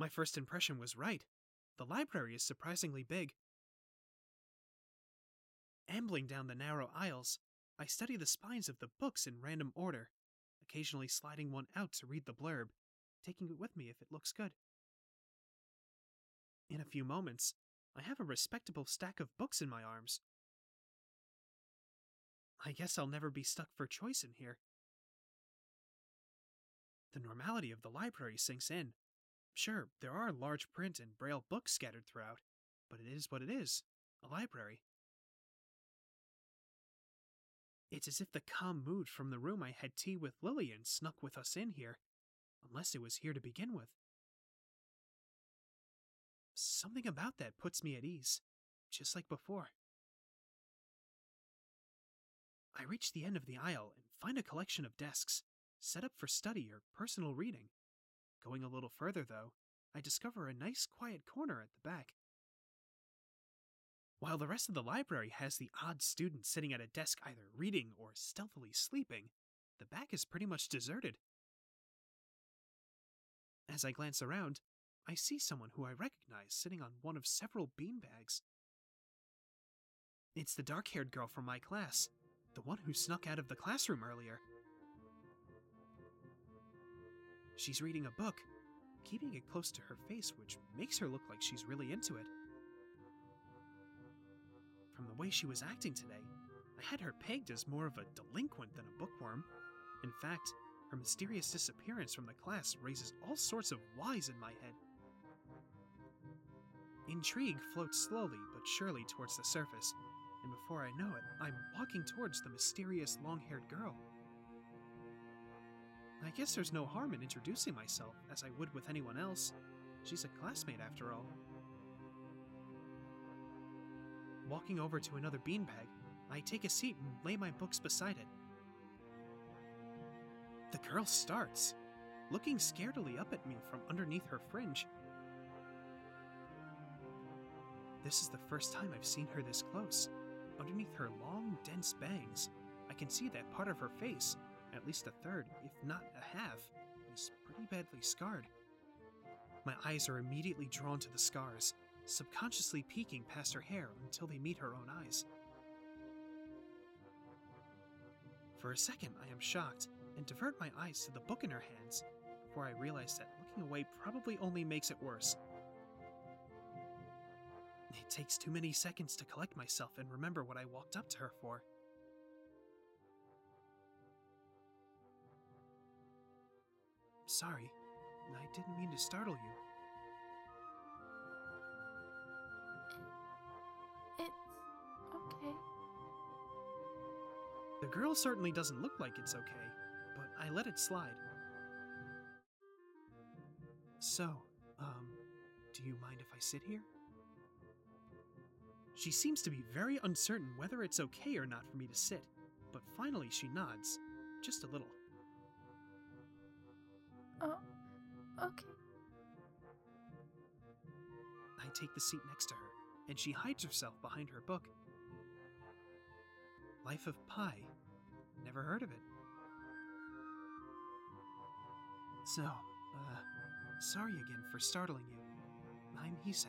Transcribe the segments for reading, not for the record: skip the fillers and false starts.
My first impression was right. The library is surprisingly big. Ambling down the narrow aisles, I study the spines of the books in random order, occasionally sliding one out to read the blurb, taking it with me if it looks good. In a few moments, I have a respectable stack of books in my arms. I guess I'll never be stuck for choice in here. The normality of the library sinks in. Sure, there are large print and braille books scattered throughout, but it is what it is, a library. It's as if the calm mood from the room I had tea with Lilly in snuck with us in here, unless it was here to begin with. Something about that puts me at ease, just like before. I reach the end of the aisle and find a collection of desks, set up for study or personal reading. Going a little further, though, I discover a nice quiet corner at the back. While the rest of the library has the odd student sitting at a desk either reading or stealthily sleeping, the back is pretty much deserted. As I glance around, I see someone who I recognize sitting on one of several beanbags. It's the dark-haired girl from my class, the one who snuck out of the classroom earlier. She's reading a book, keeping it close to her face, which makes her look like she's really into it. From the way she was acting today, I had her pegged as more of a delinquent than a bookworm. In fact, her mysterious disappearance from the class raises all sorts of whys in my head. Intrigue floats slowly but surely towards the surface, and before I know it, I'm walking towards the mysterious long-haired girl. I guess there's no harm in introducing myself, as I would with anyone else. She's a classmate after all. Walking over to another beanbag, I take a seat and lay my books beside it. The girl starts, looking scaredily up at me from underneath her fringe. This is the first time I've seen her this close. Underneath her long, dense bangs, I can see that part of her face, at least a third, if not a half, is pretty badly scarred. My eyes are immediately drawn to the scars, subconsciously peeking past her hair until they meet her own eyes. For a second, I am shocked and divert my eyes to the book in her hands, before I realize that looking away probably only makes it worse. It takes too many seconds to collect myself and remember what I walked up to her for. Sorry, I didn't mean to startle you. It's okay. The girl certainly doesn't look like it's okay, but I let it slide. So, do you mind if I sit here? She seems to be very uncertain whether it's okay or not for me to sit, but finally she nods, just a little. Oh, okay. I take the seat next to her, and she hides herself behind her book. Life of Pi. Never heard of it. So, sorry again for startling you. I'm Hisao.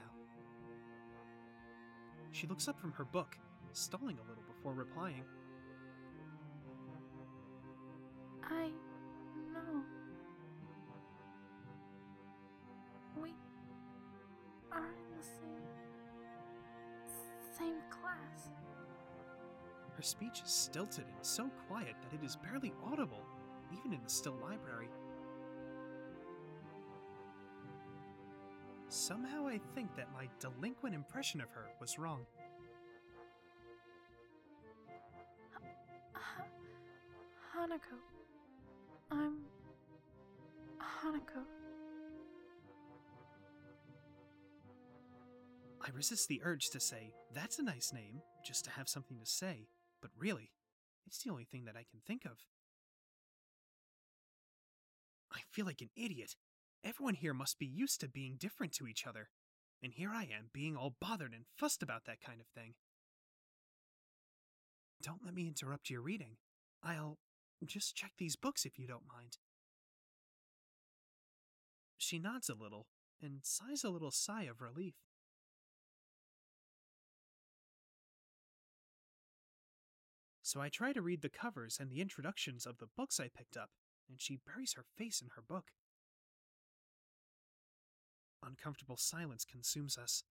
She looks up from her book, stalling a little before replying. I know. We are in the same class. Her speech is stilted and so quiet that it is barely audible, even in the still library. Somehow I think that my delinquent impression of her was wrong. Hanako. I'm Hanako. I resist the urge to say, that's a nice name, just to have something to say, but really, it's the only thing that I can think of. I feel like an idiot. Everyone here must be used to being different to each other, and here I am being all bothered and fussed about that kind of thing. Don't let me interrupt your reading. I'll just check these books if you don't mind. She nods a little, and sighs a little sigh of relief. So I try to read the covers and the introductions of the books I picked up, and she buries her face in her book. Uncomfortable silence consumes us.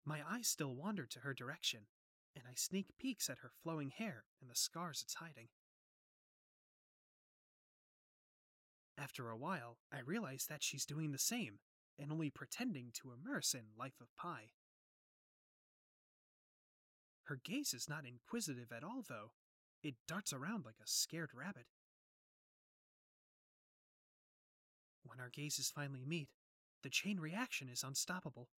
My eyes still wander to her direction, and I sneak peeks at her flowing hair and the scars it's hiding. After a while, I realize that she's doing the same, and only pretending to immerse in Life of Pi. Her gaze is not inquisitive at all, though. It darts around like a scared rabbit. When our gazes finally meet, the chain reaction is unstoppable.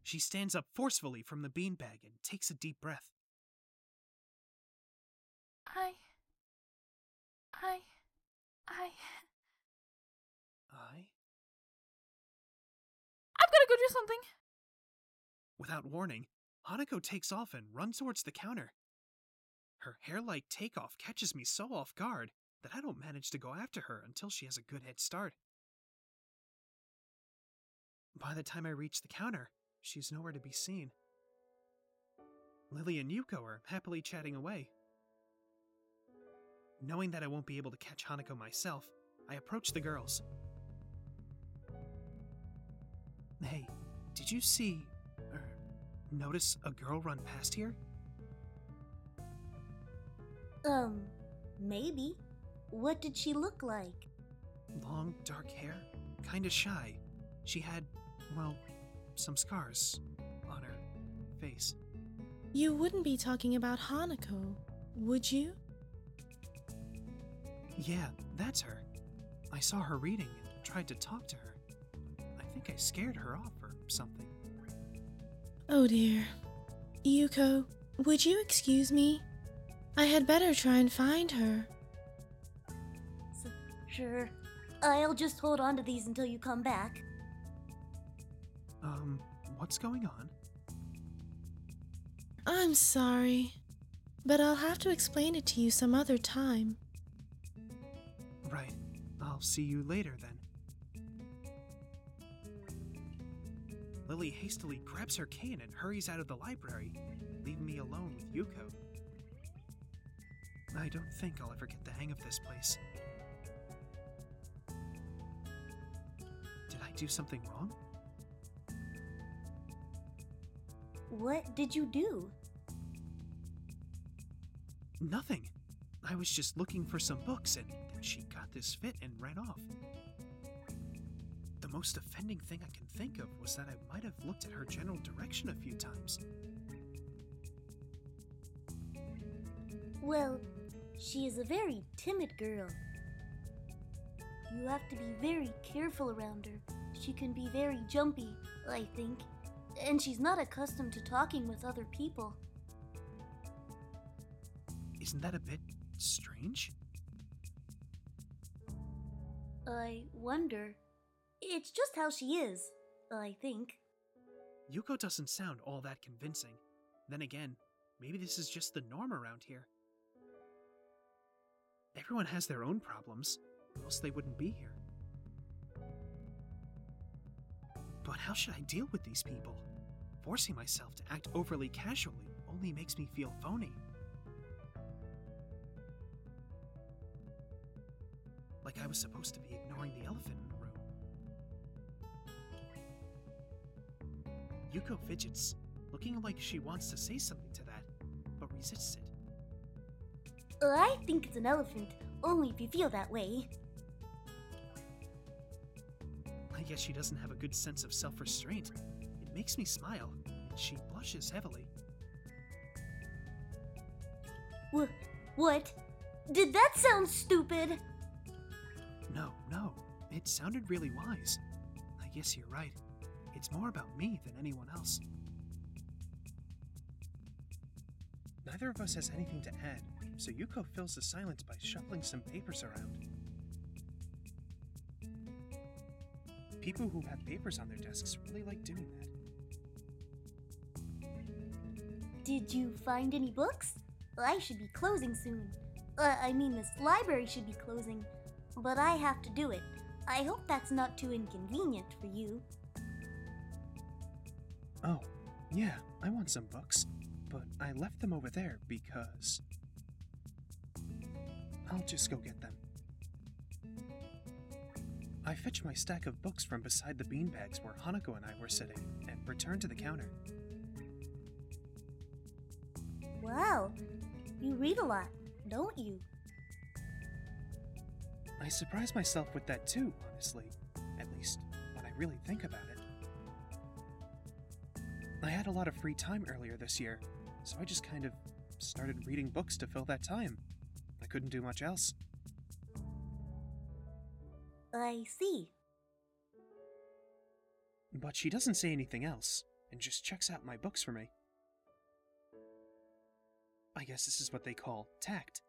She stands up forcefully from the beanbag and takes a deep breath. I've gotta go do something! Without warning, Hanako takes off and runs towards the counter. Her hair-like takeoff catches me so off guard that I don't manage to go after her until she has a good head start. By the time I reach the counter, she's nowhere to be seen. Lilly and Yuuko are happily chatting away. Knowing that I won't be able to catch Hanako myself, I approach the girls. Hey, did you see, notice a girl run past here? Maybe. What did she look like? Long, dark hair, kinda shy. She had, well, some scars on her face. You wouldn't be talking about Hanako, would you? Yeah, that's her. I saw her reading and tried to talk to her. I think I scared her off or something. Oh dear. Yuuko, would you excuse me? I had better try and find her. Sure. I'll just hold on to these until you come back. What's going on? I'm sorry, but I'll have to explain it to you some other time. Right. I'll see you later then. Lilly hastily grabs her cane and hurries out of the library, leaving me alone with Yuuko. I don't think I'll ever get the hang of this place. Did I do something wrong? What did you do? Nothing. I was just looking for some books and then she got this fit and ran off. The most offending thing I can think of was that I might have looked at her general direction a few times. Well, she is a very timid girl. You have to be very careful around her. She can be very jumpy, I think, and she's not accustomed to talking with other people. Isn't that a bit strange? I wonder. It's just how she is, I think. Yuuko doesn't sound all that convincing. Then again, maybe this is just the norm around here. Everyone has their own problems, or else they wouldn't be here. But how should I deal with these people? Forcing myself to act overly casually only makes me feel phony. Like I was supposed to be ignoring the elephant in the room. Yuuko fidgets, looking like she wants to say something to that, but resists it. I think it's an elephant, only if you feel that way. I guess she doesn't have a good sense of self-restraint. It makes me smile, and she blushes heavily. What? Did that sound stupid? No, it sounded really wise. I guess you're right. It's more about me than anyone else. Neither of us has anything to add, so Yuuko fills the silence by shuffling some papers around. People who have papers on their desks really like doing that. Did you find any books? I should be closing soon. This library should be closing. but I have to do it. I hope that's not too inconvenient for you. Oh, yeah, I want some books, but I left them over there because... I'll just go get them. I fetched my stack of books from beside the beanbags where Hanako and I were sitting and returned to the counter. Wow, you read a lot, don't you? I surprise myself with that too, honestly. At least, when I really think about it. I had a lot of free time earlier this year, so I just kind of started reading books to fill that time. I couldn't do much else. I see. But she doesn't say anything else, and just checks out my books for me. I guess this is what they call tact.